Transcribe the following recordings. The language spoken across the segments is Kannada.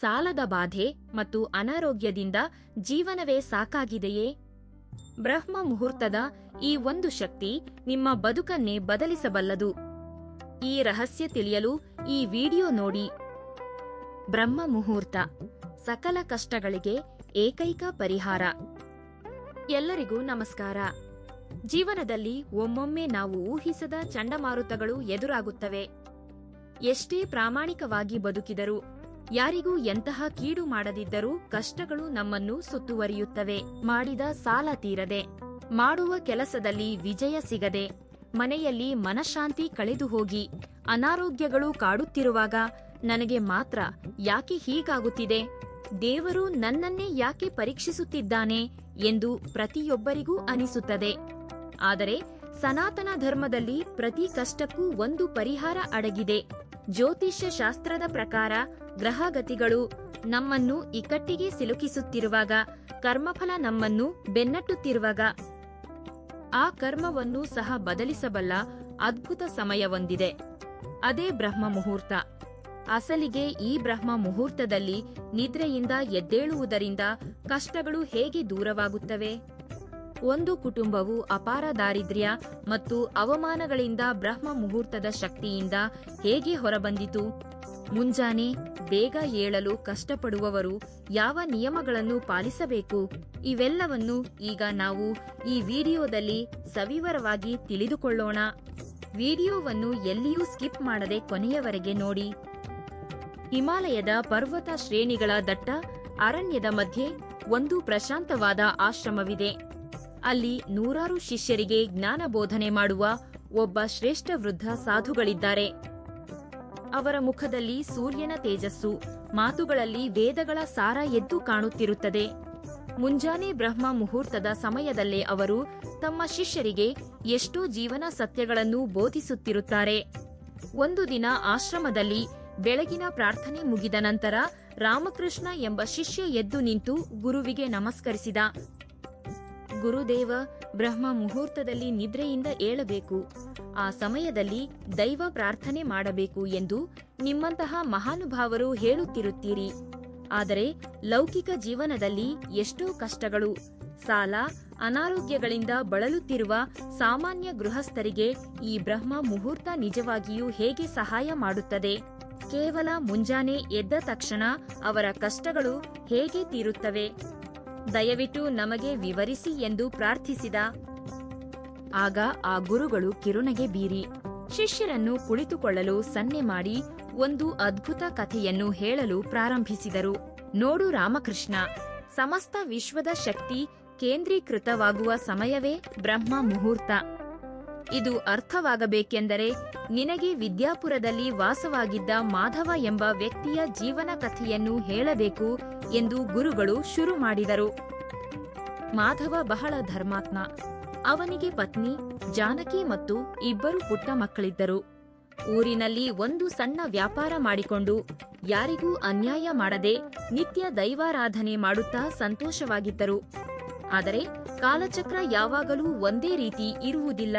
ಸಾಲದ ಬಾಧೆ ಮತ್ತು ಅನಾರೋಗ್ಯದಿಂದ ಜೀವನವೇ ಸಾಕಾಗಿದೆಯೇ? ಬ್ರಹ್ಮ ಮುಹೂರ್ತದ ಈ ಒಂದು ಶಕ್ತಿ ನಿಮ್ಮ ಬದುಕನ್ನೇ ಬದಲಿಸಬಲ್ಲದು. ಈ ರಹಸ್ಯ ತಿಳಿಯಲು ಈ ವಿಡಿಯೋ ನೋಡಿ. ಬ್ರಹ್ಮ ಮುಹೂರ್ತ, ಸಕಲ ಕಷ್ಟಗಳಿಗೆ ಏಕೈಕ ಪರಿಹಾರ. ಎಲ್ಲರಿಗೂ ನಮಸ್ಕಾರ. ಜೀವನದಲ್ಲಿ ಒಮ್ಮೊಮ್ಮೆ ನಾವು ಊಹಿಸದ ಚಂಡಮಾರುತಗಳು ಎದುರಾಗುತ್ತವೆ. ಎಷ್ಟೇ ಪ್ರಾಮಾಣಿಕವಾಗಿ ಬದುಕಿದರೂ, ಯಾರಿಗೂ ಎಂತಹ ಕೀಡು ಮಾಡದಿದ್ದರೂ ಕಷ್ಟಗಳು ನಮ್ಮನ್ನು ಸುತ್ತುವರಿಯುತ್ತವೆ. ಮಾಡಿದ ಸಾಲ ತೀರದೆ, ಮಾಡುವ ಕೆಲಸದಲ್ಲಿ ವಿಜಯ ಸಿಗದೆ, ಮನೆಯಲ್ಲಿ ಮನಃಶಾಂತಿ ಕಳೆದು ಹೋಗಿ, ಅನಾರೋಗ್ಯಗಳು ಕಾಡುತ್ತಿರುವಾಗ ನನಗೆ ಮಾತ್ರ ಯಾಕೆ ಹೀಗಾಗುತ್ತಿದೆ, ದೇವರು ನನ್ನನ್ನೇ ಯಾಕೆ ಪರೀಕ್ಷಿಸುತ್ತಿದ್ದಾನೆ ಎಂದು ಪ್ರತಿಯೊಬ್ಬರಿಗೂ ಅನಿಸುತ್ತದೆ. ಆದರೆ ಸನಾತನ ಧರ್ಮದಲ್ಲಿ ಪ್ರತಿ ಕಷ್ಟಕ್ಕೂ ಒಂದು ಪರಿಹಾರ ಅಡಗಿದೆ. ಜ್ಯೋತಿಷ್ಯ ಶಾಸ್ತ್ರದ ಪ್ರಕಾರ ಗ್ರಹಗತಿಗಳು ನಮ್ಮನ್ನು ಇಕ್ಕಟ್ಟಿಗೆ ಸಿಲುಕಿಸುತ್ತಿರುವಾಗ, ಕರ್ಮಫಲ ನಮ್ಮನ್ನು ಬೆನ್ನಟ್ಟುತ್ತಿರುವಾಗ ಆ ಕರ್ಮವನ್ನು ಸಹ ಬದಲಿಸಬಲ್ಲ ಅದ್ಭುತ ಸಮಯವೊಂದಿದೆ. ಅದೇ ಬ್ರಹ್ಮ ಮುಹೂರ್ತ. ಅಸಲಿಗೆ ಈ ಬ್ರಹ್ಮ ಮುಹೂರ್ತದಲ್ಲಿ ನಿದ್ರೆಯಿಂದ ಎದ್ದೇಳುವುದರಿಂದ ಕಷ್ಟಗಳು ಹೇಗೆ ದೂರವಾಗುತ್ತವೆ? ಒಂದು ಕುಟುಂಬವು ಅಪಾರ ದಾರಿದ್ರ್ಯ ಮತ್ತು ಅವಮಾನಗಳಿಂದ ಬ್ರಹ್ಮ ಮುಹೂರ್ತದ ಶಕ್ತಿಯಿಂದ ಹೇಗೆ ಹೊರಬಂದಿತು? ಮುಂಜಾನೆ ಬೇಗ ಏಳಲು ಕಷ್ಟಪಡುವವರು ಯಾವ ನಿಯಮಗಳನ್ನು ಪಾಲಿಸಬೇಕು? ಇವೆಲ್ಲವನ್ನು ಈಗ ನಾವು ಈ ವಿಡಿಯೋದಲ್ಲಿ ಸವಿವರವಾಗಿ ತಿಳಿದುಕೊಳ್ಳೋಣ. ವಿಡಿಯೋವನ್ನು ಎಲ್ಲಿಯೂ ಸ್ಕಿಪ್ ಮಾಡದೆ ಕೊನೆಯವರೆಗೆ ನೋಡಿ. ಹಿಮಾಲಯದ ಪರ್ವತ ಶ್ರೇಣಿಗಳ ದಟ್ಟ ಅರಣ್ಯದ ಮಧ್ಯೆ ಒಂದು ಪ್ರಶಾಂತವಾದ ಆಶ್ರಮವಿದೆ. ಅಲ್ಲಿ ನೂರಾರು ಶಿಷ್ಯರಿಗೆ ಜ್ಞಾನ ಬೋಧನೆ ಮಾಡುವ ಒಬ್ಬ ಶ್ರೇಷ್ಠ ವೃದ್ಧ ಸಾಧುಗಳಿದ್ದಾರೆ. ಅವರ ಮುಖದಲ್ಲಿ ಸೂರ್ಯನ ತೇಜಸ್ಸು, ಮಾತುಗಳಲ್ಲಿ ವೇದಗಳ ಸಾರ ಎದ್ದು ಕಾಣುತ್ತಿರುತ್ತದೆ. ಮುಂಜಾನೆ ಬ್ರಹ್ಮ ಮುಹೂರ್ತದ ಸಮಯದಲ್ಲೇ ಅವರು ತಮ್ಮ ಶಿಷ್ಯರಿಗೆ ಎಷ್ಟೋ ಜೀವನ ಸತ್ಯಗಳನ್ನು ಬೋಧಿಸುತ್ತಿರುತ್ತಾರೆ. ಒಂದು ದಿನ ಆಶ್ರಮದಲ್ಲಿ ಬೆಳಗಿನ ಪ್ರಾರ್ಥನೆ ಮುಗಿದ ನಂತರ ರಾಮಕೃಷ್ಣ ಎಂಬ ಶಿಷ್ಯ ಎದ್ದು ನಿಂತು ಗುರುವಿಗೆ ನಮಸ್ಕರಿಸಿದ. ಗುರುದೇವ, ಬ್ರಹ್ಮ ಮುಹೂರ್ತದಲ್ಲಿ ನಿದ್ರೆಯಿಂದ ಏಳಬೇಕು, ಆ ಸಮಯದಲ್ಲಿ ದೈವ ಪ್ರಾರ್ಥನೆ ಮಾಡಬೇಕು ಎಂದು ನಿಮ್ಮಂತಹ ಮಹಾನುಭಾವರು ಹೇಳುತ್ತಿರುತ್ತೀರಿ. ಆದರೆ ಲೌಕಿಕ ಜೀವನದಲ್ಲಿ ಎಷ್ಟೋ ಕಷ್ಟಗಳು, ಸಾಲ, ಅನಾರೋಗ್ಯಗಳಿಂದ ಬಳಲುತ್ತಿರುವ ಸಾಮಾನ್ಯ ಗೃಹಸ್ಥರಿಗೆ ಈ ಬ್ರಹ್ಮ ಮುಹೂರ್ತ ನಿಜವಾಗಿಯೂ ಹೇಗೆ ಸಹಾಯ ಮಾಡುತ್ತದೆ? ಕೇವಲ ಮುಂಜಾನೆ ಎದ್ದ ತಕ್ಷಣ ಅವರ ಕಷ್ಟಗಳು ಹೇಗೆ ತೀರುತ್ತವೆ? ದಯವಿಟ್ಟು ನಮಗೆ ವಿವರಿಸಿ ಎಂದು ಪ್ರಾರ್ಥಿಸಿದ. ಆಗ ಆ ಗುರುಗಳು ಕಿರುನಗೆ ಬೀರಿ ಶಿಷ್ಯರನ್ನು ಕುಳಿತುಕೊಳ್ಳಲು ಸನ್ನೆ ಮಾಡಿ ಒಂದು ಅದ್ಭುತ ಕಥೆಯನ್ನು ಹೇಳಲು ಪ್ರಾರಂಭಿಸಿದರು. ನೋಡು ರಾಮಕೃಷ್ಣ, ಸಮಸ್ತ ವಿಶ್ವದ ಶಕ್ತಿ ಕೇಂದ್ರೀಕೃತವಾಗುವ ಸಮಯವೇ ಬ್ರಹ್ಮ ಮುಹೂರ್ತ. ಇದು ಅರ್ಥವಾಗಬೇಕೆಂದರೆ ನಿನಗೆ ವಿದ್ಯಾಪುರದಲ್ಲಿ ವಾಸವಾಗಿದ್ದ ಮಾಧವ ಎಂಬ ವ್ಯಕ್ತಿಯ ಜೀವನ ಕಥೆಯನ್ನು ಹೇಳಬೇಕು ಎಂದು ಗುರುಗಳು ಶುರು ಮಾಡಿದರು. ಮಾಧವ ಬಹಳ ಧರ್ಮಾತ್ಮ. ಅವನಿಗೆ ಪತ್ನಿ ಜಾನಕಿ ಮತ್ತು ಇಬ್ಬರು ಪುಟ್ಟ ಮಕ್ಕಳಿದ್ದರು. ಊರಿನಲ್ಲಿ ಒಂದು ಸಣ್ಣ ವ್ಯಾಪಾರ ಮಾಡಿಕೊಂಡು ಯಾರಿಗೂ ಅನ್ಯಾಯ ಮಾಡದೆ ನಿತ್ಯ ದೈವಾರಾಧನೆ ಮಾಡುತ್ತಾ ಸಂತೋಷವಾಗಿದ್ದರು. ಆದರೆ ಕಾಲಚಕ್ರ ಯಾವಾಗಲೂ ಒಂದೇ ರೀತಿ ಇರುವುದಿಲ್ಲ.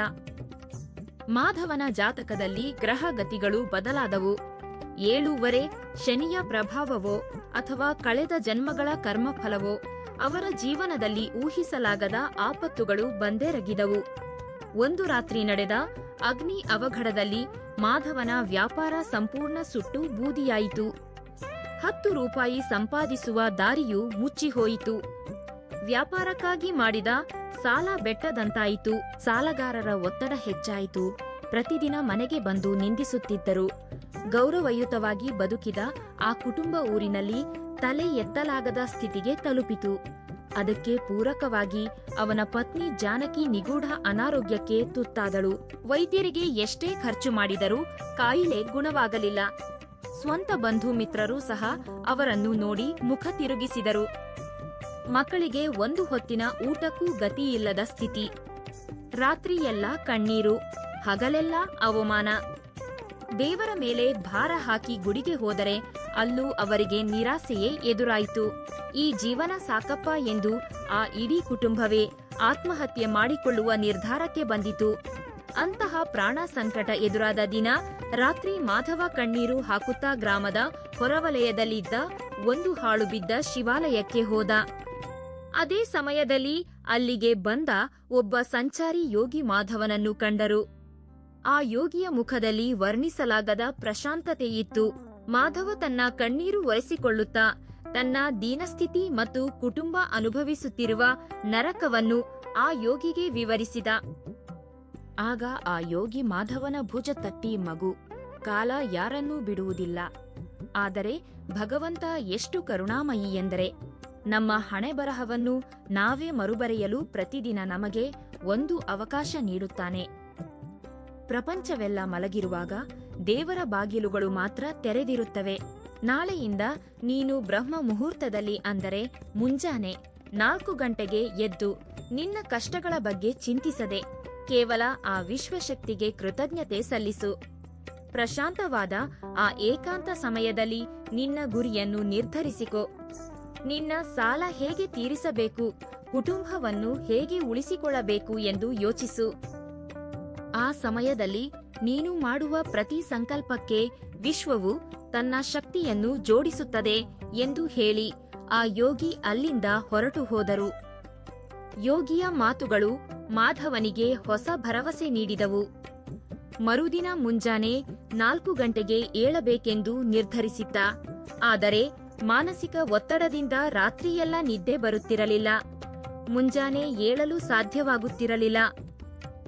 ಮಾಧವನ ಜಾತಕದಲ್ಲಿ ಗ್ರಹಗತಿಗಳು ಬದಲಾದವು. 7 ಶನಿಯ ಪ್ರಭಾವವೋ ಅಥವಾ ಕಳೆದ ಜನ್ಮಗಳ ಕರ್ಮಫಲವೋ ಅವರ ಜೀವನದಲ್ಲಿ ಊಹಿಸಲಾಗದ ಆಪತ್ತುಗಳು ಬಂದೆರಗಿದವು. ಒಂದು ರಾತ್ರಿ ನಡೆದ ಅಗ್ನಿ ಅವಘಡದಲ್ಲಿ ಮಾಧವನ ವ್ಯಾಪಾರ ಸಂಪೂರ್ಣ ಸುಟ್ಟು ಬೂದಿಯಾಯಿತು. 10 ರೂಪಾಯಿ ಸಂಪಾದಿಸುವ ದಾರಿಯು ಮುಚ್ಚಿಹೋಯಿತು. ವ್ಯಾಪಾರಕ್ಕಾಗಿ ಮಾಡಿದ ಸಾಲ ಬೆಟ್ಟದಂತಾಯಿತು. ಸಾಲಗಾರರ ಒತ್ತಡ ಹೆಚ್ಚಾಯಿತು. ಪ್ರತಿದಿನ ಮನೆಗೆ ಬಂದು ನಿಂದಿಸುತ್ತಿದ್ದರು. ಗೌರವಯುತವಾಗಿ ಬದುಕಿದ ಆ ಕುಟುಂಬ ಊರಿನಲ್ಲಿ ತಲೆ ಎತ್ತಲಾಗದ ಸ್ಥಿತಿಗೆ ತಲುಪಿತು. ಅದಕ್ಕೆ ಪೂರಕವಾಗಿ ಅವನ ಪತ್ನಿ ಜಾನಕಿ ನಿಗೂಢ ಅನಾರೋಗ್ಯಕ್ಕೆ ತುತ್ತಾದಳು. ವೈದ್ಯರಿಗೆ ಎಷ್ಟೇ ಖರ್ಚು ಮಾಡಿದರೂ ಕಾಯಿಲೆ ಗುಣವಾಗಲಿಲ್ಲ. ಸ್ವಂತ ಬಂಧು ಮಿತ್ರರು ಸಹ ಅವರನ್ನು ನೋಡಿ ಮುಖ ತಿರುಗಿಸಿದರು. ಮಕ್ಕಳಿಗೆ ಒಂದು ಹೊತ್ತಿನ ಊಟಕ್ಕೂ ಗತಿಯಿಲ್ಲದ ಸ್ಥಿತಿ. ರಾತ್ರಿಯೆಲ್ಲ ಕಣ್ಣೀರು, ಹಗಲೆಲ್ಲ ಅವಮಾನ. ದೇವರ ಮೇಲೆ ಭಾರ ಹಾಕಿ ಗುಡಿಗೆ ಹೋದರೆ ಅಲ್ಲೂ ಅವರಿಗೆ ನಿರಾಸೆಯೇ ಎದುರಾಯಿತು. ಈ ಜೀವನ ಸಾಕಪ್ಪ ಎಂದು ಆ ಇಡೀ ಕುಟುಂಬವೇ ಆತ್ಮಹತ್ಯೆ ಮಾಡಿಕೊಳ್ಳುವ ನಿರ್ಧಾರಕ್ಕೆ ಬಂದಿತು. ಅಂತಹ ಪ್ರಾಣ ಸಂಕಟ ಎದುರಾದ ದಿನ ರಾತ್ರಿ ಮಾಧವ ಕಣ್ಣೀರು ಹಾಕುತ್ತಾ ಗ್ರಾಮದ ಹೊರವಲಯದಲ್ಲಿದ್ದ ಒಂದು ಹಾಳು ಬಿದ್ದ ಶಿವಾಲಯಕ್ಕೆ ಹೋದ. ಅದೇ ಸಮಯದಲ್ಲಿ ಅಲ್ಲಿಗೆ ಬಂದ ಒಬ್ಬ ಸಂಚಾರಿ ಯೋಗಿ ಮಾಧವನನ್ನು ಕಂಡರು. ಆ ಯೋಗಿಯ ಮುಖದಲ್ಲಿ ವರ್ಣಿಸಲಾಗದ ಪ್ರಶಾಂತತೆಯಿತ್ತು. ಮಾಧವ ತನ್ನ ಕಣ್ಣೀರು ಒರೆಸಿಕೊಳ್ಳುತ್ತಾ ತನ್ನ ದೀನಸ್ಥಿತಿ ಮತ್ತು ಕುಟುಂಬ ಅನುಭವಿಸುತ್ತಿರುವ ನರಕವನ್ನು ಆ ಯೋಗಿಗೆ ವಿವರಿಸಿದ. ಆಗ ಆ ಯೋಗಿ ಮಾಧವನ ಭುಜ ತಟ್ಟಿ, ಮಗು, ಕಾಲ ಯಾರನ್ನೂ ಬಿಡುವುದಿಲ್ಲ. ಆದರೆ ಭಗವಂತ ಎಷ್ಟು ಕರುಣಾಮಯಿ ಎಂದರೆ ನಮ್ಮ ಹಣೆಬರಹವನ್ನು ನಾವೇ ಮರುಬರೆಯಲು ಪ್ರತಿದಿನ ನಮಗೆ ಒಂದು ಅವಕಾಶ ನೀಡುತ್ತಾನೆ. ಪ್ರಪಂಚವೆಲ್ಲ ಮಲಗಿರುವಾಗ ದೇವರ ಬಾಗಿಲುಗಳು ಮಾತ್ರ ತೆರೆದಿರುತ್ತವೆ. ನಾಳೆಯಿಂದ ನೀನು ಬ್ರಹ್ಮ ಮುಹೂರ್ತದಲ್ಲಿ, ಅಂದರೆ ಮುಂಜಾನೆ 4 ಗಂಟೆಗೆ ಎದ್ದು ನಿನ್ನ ಕಷ್ಟಗಳ ಬಗ್ಗೆ ಚಿಂತಿಸದೆ ಕೇವಲ ಆ ವಿಶ್ವಶಕ್ತಿಗೆ ಕೃತಜ್ಞತೆ ಸಲ್ಲಿಸು. ಪ್ರಶಾಂತವಾದ ಆ ಏಕಾಂತ ಸಮಯದಲ್ಲಿ ನಿನ್ನ ಗುರಿಯನ್ನು ನಿರ್ಧರಿಸಿಕೊ. ನಿನ್ನ ಸಾಲ ಹೇಗೆ ತೀರಿಸಬೇಕು, ಕುಟುಂಬವನ್ನು ಹೇಗೆ ಉಳಿಸಿಕೊಳ್ಳಬೇಕು ಎಂದು ಯೋಚಿಸು. ಆ ಸಮಯದಲ್ಲಿ ನೀನು ಮಾಡುವ ಪ್ರತಿ ಸಂಕಲ್ಪಕ್ಕೆ ವಿಶ್ವವು ತನ್ನ ಶಕ್ತಿಯನ್ನು ಜೋಡಿಸುತ್ತದೆ ಎಂದು ಹೇಳಿ ಆ ಯೋಗಿ ಅಲ್ಲಿಂದ ಹೊರಟು ಹೋದರು. ಯೋಗಿಯ ಮಾತುಗಳು ಮಾಧವನಿಗೆ ಹೊಸ ಭರವಸೆ ನೀಡಿದವು. ಮರುದಿನ ಮುಂಜಾನೆ 4 ಗಂಟೆಗೆ ಏಳಬೇಕೆಂದು ನಿರ್ಧರಿಸಿದ್ದ. ಆದರೆ ಮಾನಸಿಕ ಒತ್ತಡದಿಂದ ರಾತ್ರಿಯೆಲ್ಲ ನಿದ್ದೆ ಬರುತ್ತಿರಲಿಲ್ಲ. ಮುಂಜಾನೆ ಏಳಲು ಸಾಧ್ಯವಾಗುತ್ತಿರಲಿಲ್ಲ.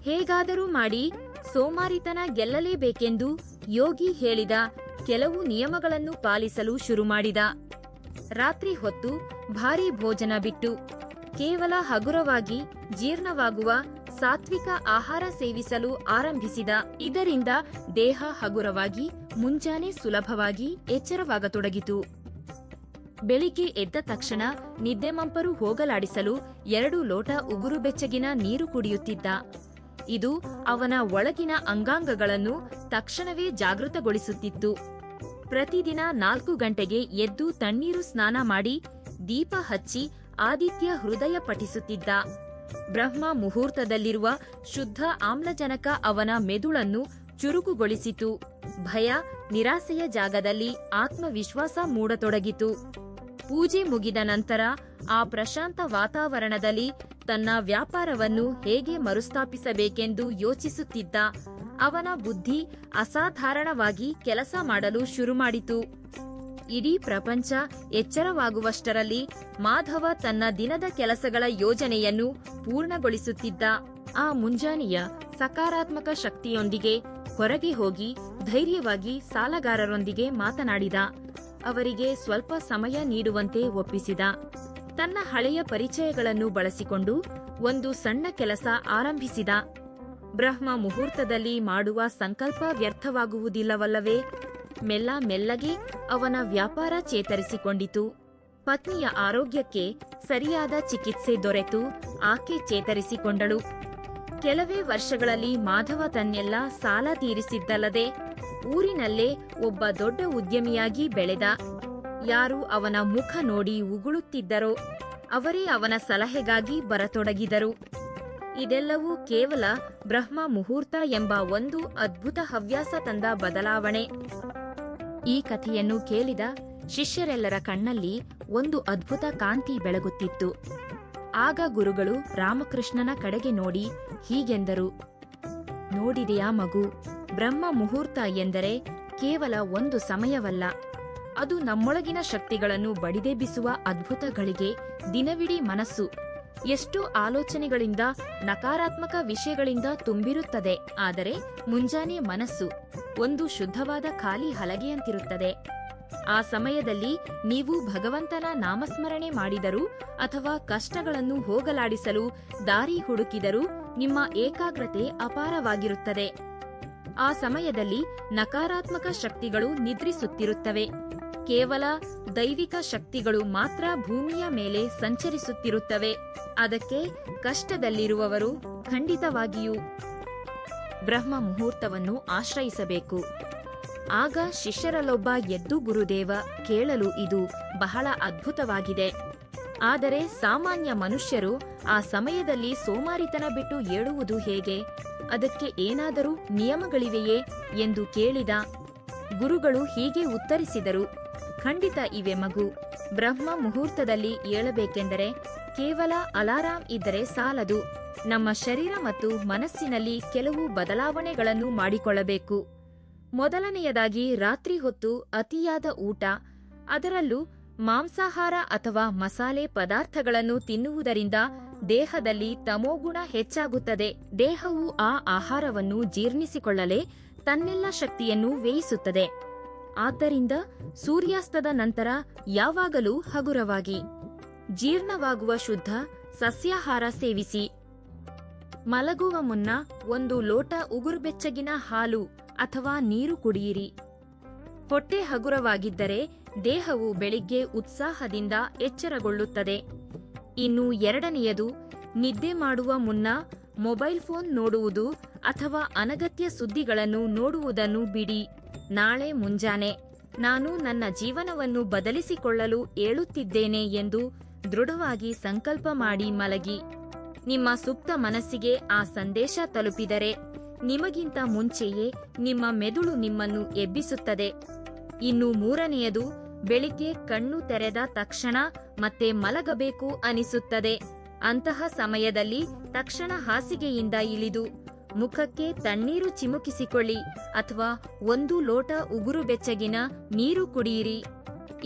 ಹೇಗಾದರೂ ಮಾಡಿ ಸೋಮಾರಿತನ ಗೆಲ್ಲಲೇಬೇಕೆಂದು ಯೋಗಿ ಹೇಳಿದ ಕೆಲವು ನಿಯಮಗಳನ್ನು ಪಾಲಿಸಲು ಶುರು ಮಾಡಿದ. ರಾತ್ರಿ ಹೊತ್ತು ಭಾರೀ ಭೋಜನ ಬಿಟ್ಟು ಕೇವಲ ಹಗುರವಾಗಿ ಜೀರ್ಣವಾಗುವ ಸಾತ್ವಿಕ ಆಹಾರ ಸೇವಿಸಲು ಆರಂಭಿಸಿದ. ಇದರಿಂದ ದೇಹ ಹಗುರವಾಗಿ ಮುಂಜಾನೆ ಸುಲಭವಾಗಿ ಎಚ್ಚರವಾಗತೊಡಗಿತು. ಬೆಳಿಗ್ಗೆ ಎದ್ದ ತಕ್ಷಣ ನಿದ್ದೆಮಂಪರು ಹೋಗಲಾಡಿಸಲು 2 ಲೋಟ ಉಗುರು ಬೆಚ್ಚಗಿನ ನೀರು ಕುಡಿಯುತ್ತಿದ್ದ. ಇದು ಅವನ ಒಳಗಿನ ಅಂಗಾಂಗಗಳನ್ನು ತಕ್ಷಣವೇ ಜಾಗೃತಗೊಳಿಸುತ್ತಿತ್ತು. ಪ್ರತಿದಿನ 4 ಗಂಟೆಗೆ ಎದ್ದು ತಣ್ಣೀರು ಸ್ನಾನ ಮಾಡಿ ದೀಪ ಹಚ್ಚಿ ಆದಿತ್ಯ ಹೃದಯ ಪಠಿಸುತ್ತಿದ್ದ. ಬ್ರಹ್ಮ ಮುಹೂರ್ತದಲ್ಲಿರುವ ಶುದ್ಧ ಆಮ್ಲಜನಕ ಅವನ ಮೆದುಳನ್ನು ಚುರುಕುಗೊಳಿಸಿತು. ಭಯ, ನಿರಾಸೆಯ ಜಾಗದಲ್ಲಿ ಆತ್ಮವಿಶ್ವಾಸ ಮೂಡತೊಡಗಿತು. ಪೂಜೆ ಮುಗಿದ ನಂತರ ಆ ಪ್ರಶಾಂತ ವಾತಾವರಣದಲ್ಲಿ ತನ್ನ ವ್ಯಾಪಾರವನ್ನು ಹೇಗೆ ಮರುಸ್ಥಾಪಿಸಬೇಕೆಂದು ಯೋಚಿಸುತ್ತಿದ್ದ. ಅವನ ಬುದ್ಧಿ ಅಸಾಧಾರಣವಾಗಿ ಕೆಲಸ ಮಾಡಲು ಶುರುಮಾಡಿತು. ಇಡೀ ಪ್ರಪಂಚ ಎಚ್ಚರವಾಗುವಷ್ಟರಲ್ಲಿ ಮಾಧವ ತನ್ನ ದಿನದ ಕೆಲಸಗಳ ಯೋಜನೆಯನ್ನು ಪೂರ್ಣಗೊಳಿಸುತ್ತಿದ್ದ. ಆ ಮುಂಜಾನೆಯ ಸಕಾರಾತ್ಮಕ ಶಕ್ತಿಯೊಂದಿಗೆ ಹೊರಗೆ ಹೋಗಿ ಧೈರ್ಯವಾಗಿ ಸಾಲಗಾರರೊಂದಿಗೆ ಮಾತನಾಡಿದ. ಅವರಿಗೆ ಸ್ವಲ್ಪ ಸಮಯ ನೀಡುವಂತೆ ಒಪ್ಪಿಸಿದ. ತನ್ನ ಹಳೆಯ ಪರಿಚಯಗಳನ್ನು ಬಳಸಿಕೊಂಡು ಒಂದು ಸಣ್ಣ ಕೆಲಸ ಆರಂಭಿಸಿದ. ಬ್ರಹ್ಮ ಮುಹೂರ್ತದಲ್ಲಿ ಮಾಡುವ ಸಂಕಲ್ಪ ವ್ಯರ್ಥವಾಗುವುದಿಲ್ಲವಲ್ಲವೇ? ಮೆಲ್ಲಗೆ ಅವನ ವ್ಯಾಪಾರ ಚೇತರಿಸಿಕೊಂಡಿತು. ಪತ್ನಿಯ ಆರೋಗ್ಯಕ್ಕೆ ಸರಿಯಾದ ಚಿಕಿತ್ಸೆ ದೊರೆತು ಆಕೆ ಚೇತರಿಸಿಕೊಂಡಳು. ಕೆಲವೇ ವರ್ಷಗಳಲ್ಲಿ ಮಾಧವ ತನ್ನೆಲ್ಲ ಸಾಲ ತೀರಿಸಿದ್ದಲ್ಲದೆ ಊರಿನಲ್ಲೇ ಒಬ್ಬ ದೊಡ್ಡ ಉದ್ಯಮಿಯಾಗಿ ಬೆಳೆದ. ಯಾರು ಅವನ ಮುಖ ನೋಡಿ ಉಗುಳುತ್ತಿದ್ದರೋ ಅವರೇ ಅವನ ಸಲಹೆಗಾಗಿ ಬರತೊಡಗಿದರು. ಇದೆಲ್ಲವೂ ಕೇವಲ ಬ್ರಹ್ಮ ಮುಹೂರ್ತ ಎಂಬ ಒಂದು ಅದ್ಭುತ ಹವ್ಯಾಸ ತಂದ ಬದಲಾವಣೆ. ಈ ಕಥೆಯನ್ನು ಕೇಳಿದ ಶಿಷ್ಯರೆಲ್ಲರ ಕಣ್ಣಲ್ಲಿ ಒಂದು ಅದ್ಭುತ ಕಾಂತಿ ಬೆಳಗುತ್ತಿತ್ತು. ಆಗ ಗುರುಗಳು ರಾಮಕೃಷ್ಣನ ಕಡೆಗೆ ನೋಡಿ ಹೀಗೆಂದರು, ನೋಡಿದೆಯಾ ಮಗು, ಬ್ರಹ್ಮ ಮುಹೂರ್ತ ಎಂದರೆ ಕೇವಲ ಒಂದು ಸಮಯವಲ್ಲ. ಅದು ನಮ್ಮೊಳಗಿನ ಶಕ್ತಿಗಳನ್ನು ಬಡಿದೆಬ್ಬಿಸುವ ಅದ್ಭುತ ಗಳಿಗೆ. ದಿನವಿಡೀ ಮನಸ್ಸು ಎಷ್ಟು ಆಲೋಚನೆಗಳಿಂದ, ನಕಾರಾತ್ಮಕ ವಿಷಯಗಳಿಂದ ತುಂಬಿರುತ್ತದೆ. ಆದರೆ ಮುಂಜಾನೆ ಮನಸ್ಸು ಒಂದು ಶುದ್ಧವಾದ ಖಾಲಿ ಹಲಗೆಯಂತಿರುತ್ತದೆ. ಆ ಸಮಯದಲ್ಲಿ ನೀವು ಭಗವಂತನ ನಾಮಸ್ಮರಣೆ ಮಾಡಿದರೂ ಅಥವಾ ಕಷ್ಟಗಳನ್ನು ಹೋಗಲಾಡಿಸಲು ದಾರಿ ಹುಡುಕಿದರೂ ನಿಮ್ಮ ಏಕಾಗ್ರತೆ ಅಪಾರವಾಗಿರುತ್ತದೆ. ಆ ಸಮಯದಲ್ಲಿ ನಕಾರಾತ್ಮಕ ಶಕ್ತಿಗಳು ನಿದ್ರಿಸುತ್ತಿರುತ್ತವೆ. ಕೇವಲ ದೈವಿಕ ಶಕ್ತಿಗಳು ಮಾತ್ರ ಭೂಮಿಯ ಮೇಲೆ ಸಂಚರಿಸುತ್ತಿರುತ್ತವೆ. ಅದಕ್ಕೆ ಕಷ್ಟದಲ್ಲಿರುವವರು ಖಂಡಿತವಾಗಿಯೂ ಬ್ರಹ್ಮ ಮುಹೂರ್ತವನ್ನು ಆಶ್ರಯಿಸಬೇಕು. ಆಗ ಶಿಷ್ಯರಲ್ಲೊಬ್ಬ ಎದ್ದು, ಗುರುದೇವ, ಕೇಳಲು ಇದು ಬಹಳ ಅದ್ಭುತವಾಗಿದೆ. ಆದರೆ ಸಾಮಾನ್ಯ ಮನುಷ್ಯರು ಆ ಸಮಯದಲ್ಲಿ ಸೋಮಾರಿತನ ಬಿಟ್ಟು ಏಳುವುದು ಹೇಗೆ? ಅದಕ್ಕೆ ಏನಾದರೂ ನಿಯಮಗಳಿವೆಯೇ ಎಂದು ಕೇಳಿದ. ಗುರುಗಳು ಹೀಗೆ ಉತ್ತರಿಸಿದರು, ಖಂಡಿತ ಇವೆ ಮಗು. ಬ್ರಹ್ಮ ಮುಹೂರ್ತದಲ್ಲಿ ಏಳಬೇಕೆಂದರೆ ಕೇವಲ ಅಲಾರಾಂ ಇದ್ದರೆ ಸಾಲದು. ನಮ್ಮ ಶರೀರ ಮತ್ತು ಮನಸ್ಸಿನಲ್ಲಿ ಕೆಲವು ಬದಲಾವಣೆಗಳನ್ನು ಮಾಡಿಕೊಳ್ಳಬೇಕು. ಮೊದಲನೆಯದಾಗಿ ರಾತ್ರಿ ಹೊತ್ತು ಅತಿಯಾದ ಊಟ, ಅದರಲ್ಲೂ ಮಾಂಸಾಹಾರ ಅಥವಾ ಮಸಾಲೆ ಪದಾರ್ಥಗಳನ್ನು ತಿನ್ನುವುದರಿಂದ ದೇಹದಲ್ಲಿ ತಮೋಗುಣ ಹೆಚ್ಚಾಗುತ್ತದೆ. ದೇಹವು ಆ ಆಹಾರವನ್ನು ಜೀರ್ಣಿಸಿಕೊಳ್ಳಲೇ ತನ್ನೆಲ್ಲ ಶಕ್ತಿಯನ್ನು ವ್ಯಯಿಸುತ್ತದೆ. ಆದ್ದರಿಂದ ಸೂರ್ಯಾಸ್ತದ ನಂತರ ಯಾವಾಗಲೂ ಹಗುರವಾಗಿ ಜೀರ್ಣವಾಗುವ ಶುದ್ಧ ಸಸ್ಯಾಹಾರ ಸೇವಿಸಿ. ಮಲಗುವ ಮುನ್ನ 1 ಲೋಟ ಉಗುರುಬೆಚ್ಚಗಿನ ಹಾಲು ಅಥವಾ ನೀರು ಕುಡಿಯಿರಿ. ಹೊಟ್ಟೆ ಹಗುರವಾಗಿದ್ದರೆ ದೇಹವು ಬೆಳಿಗ್ಗೆ ಉತ್ಸಾಹದಿಂದ ಎಚ್ಚರಗೊಳ್ಳುತ್ತದೆ. ಇನ್ನು ಎರಡನೆಯದು, ನಿದ್ದೆ ಮಾಡುವ ಮುನ್ನ ಮೊಬೈಲ್ ಫೋನ್ ನೋಡುವುದು ಅಥವಾ ಅನಗತ್ಯ ಸುದ್ದಿಗಳನ್ನು ನೋಡುವುದನ್ನು ಬಿಡಿ. ನಾಳೆ ಮುಂಜಾನೆ ನಾನು ನನ್ನ ಜೀವನವನ್ನು ಬದಲಿಸಿಕೊಳ್ಳಲು ಏಳುತ್ತಿದ್ದೇನೆ ಎಂದು ದೃಢವಾಗಿ ಸಂಕಲ್ಪ ಮಾಡಿ ಮಲಗಿ. ನಿಮ್ಮ ಸುಪ್ತ ಮನಸ್ಸಿಗೆ ಆ ಸಂದೇಶ ತಲುಪಿದರೆ ನಿಮಗಿಂತ ಮುಂಚೆಯೇ ನಿಮ್ಮ ಮೆದುಳು ನಿಮ್ಮನ್ನು ಎಬ್ಬಿಸುತ್ತದೆ. ಇನ್ನು ಮೂರನೆಯದು, ಬೆಳಿಗ್ಗೆ ಕಣ್ಣು ತೆರೆದ ತಕ್ಷಣ ಮತ್ತೆ ಮಲಗಬೇಕು ಅನಿಸುತ್ತದೆ. ಅಂತಹ ಸಮಯದಲ್ಲಿ ತಕ್ಷಣ ಹಾಸಿಗೆಯಿಂದ ಇಳಿದು ಮುಖಕ್ಕೆ ತಣ್ಣೀರು ಚಿಮುಕಿಸಿಕೊಳ್ಳಿ ಅಥವಾ 1 ಲೋಟ ಉಗುರು ಬೆಚ್ಚಗಿನ ನೀರು ಕುಡಿಯಿರಿ.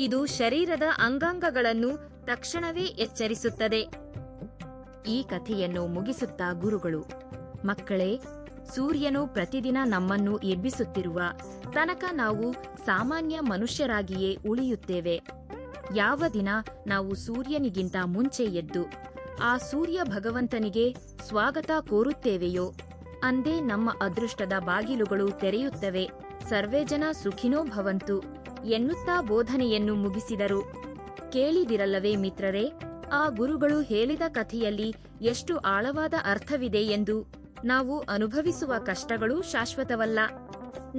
ಇದು ಶರೀರದ ಅಂಗಾಂಗಗಳನ್ನು ತಕ್ಷಣವೇ ಎಚ್ಚರಿಸುತ್ತದೆ. ಈ ಕಥೆಯನ್ನು ಮುಗಿಸುತ್ತಾ ಗುರುಗಳು, ಮಕ್ಕಳೇ, ಸೂರ್ಯನು ಪ್ರತಿದಿನ ನಮ್ಮನ್ನು ಎಬ್ಬಿಸುತ್ತಿರುವ ತನಕ ನಾವು ಸಾಮಾನ್ಯ ಮನುಷ್ಯರಾಗಿಯೇ ಉಳಿಯುತ್ತೇವೆ. ಯಾವ ದಿನ ನಾವು ಸೂರ್ಯನಿಗಿಂತ ಮುಂಚೆ ಎದ್ದು ಆ ಸೂರ್ಯ ಭಗವಂತನಿಗೆ ಸ್ವಾಗತ ಕೋರುತ್ತೇವೆಯೋ ಅಂದೇ ನಮ್ಮ ಅದೃಷ್ಟದ ಬಾಗಿಲುಗಳು ತೆರೆಯುತ್ತವೆ. ಸರ್ವೇ ಜನ ಸುಖಿನೋ ಭವಂತು ಎನ್ನುತ್ತಾ ಬೋಧನೆಯನ್ನು ಮುಗಿಸಿದರು. ಕೇಳಿದಿರಲ್ಲವೇ ಮಿತ್ರರೇ, ಆ ಗುರುಗಳು ಹೇಳಿದ ಕಥೆಯಲ್ಲಿ ಎಷ್ಟು ಆಳವಾದ ಅರ್ಥವಿದೆ ಎಂದು. ನಾವು ಅನುಭವಿಸುವ ಕಷ್ಟಗಳು ಶಾಶ್ವತವಲ್ಲ.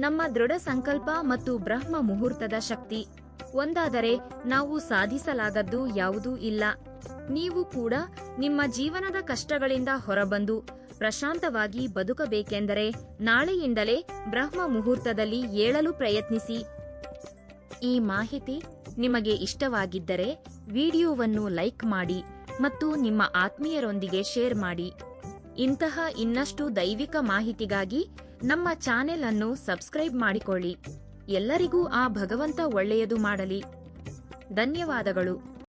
ನಮ್ಮ ದೃಢ ಸಂಕಲ್ಪ ಮತ್ತು ಬ್ರಹ್ಮ ಮುಹೂರ್ತದ ಶಕ್ತಿ ಒಂದಾದರೆ ನಾವು ಸಾಧಿಸಲಾಗದ್ದು ಯಾವುದೂ ಇಲ್ಲ. ನೀವು ಕೂಡ ನಿಮ್ಮ ಜೀವನದ ಕಷ್ಟಗಳಿಂದ ಹೊರಬಂದು ಪ್ರಶಾಂತವಾಗಿ ಬದುಕಬೇಕೆಂದರೆ ನಾಳೆಯಿಂದಲೇ ಬ್ರಹ್ಮ ಮುಹೂರ್ತದಲ್ಲಿ ಏಳಲು ಪ್ರಯತ್ನಿಸಿ. ಈ ಮಾಹಿತಿ ನಿಮಗೆ ಇಷ್ಟವಾಗಿದ್ದರೆ ವಿಡಿಯೋವನ್ನು ಲೈಕ್ ಮಾಡಿ ಮತ್ತು ನಿಮ್ಮ ಆತ್ಮೀಯರೊಂದಿಗೆ ಶೇರ್ ಮಾಡಿ. ಇಂತಹ ಇನ್ನಷ್ಟು ದೈವಿಕ ಮಾಹಿತಿಗಾಗಿ ನಮ್ಮ ಚಾನೆಲ್ ಅನ್ನು ಸಬ್ಸ್ಕ್ರೈಬ್ ಮಾಡಿಕೊಳ್ಳಿ. ಎಲ್ಲರಿಗೂ ಆ ಭಗವಂತ ಒಳ್ಳೆಯದು ಮಾಡಲಿ. ಧನ್ಯವಾದಗಳು.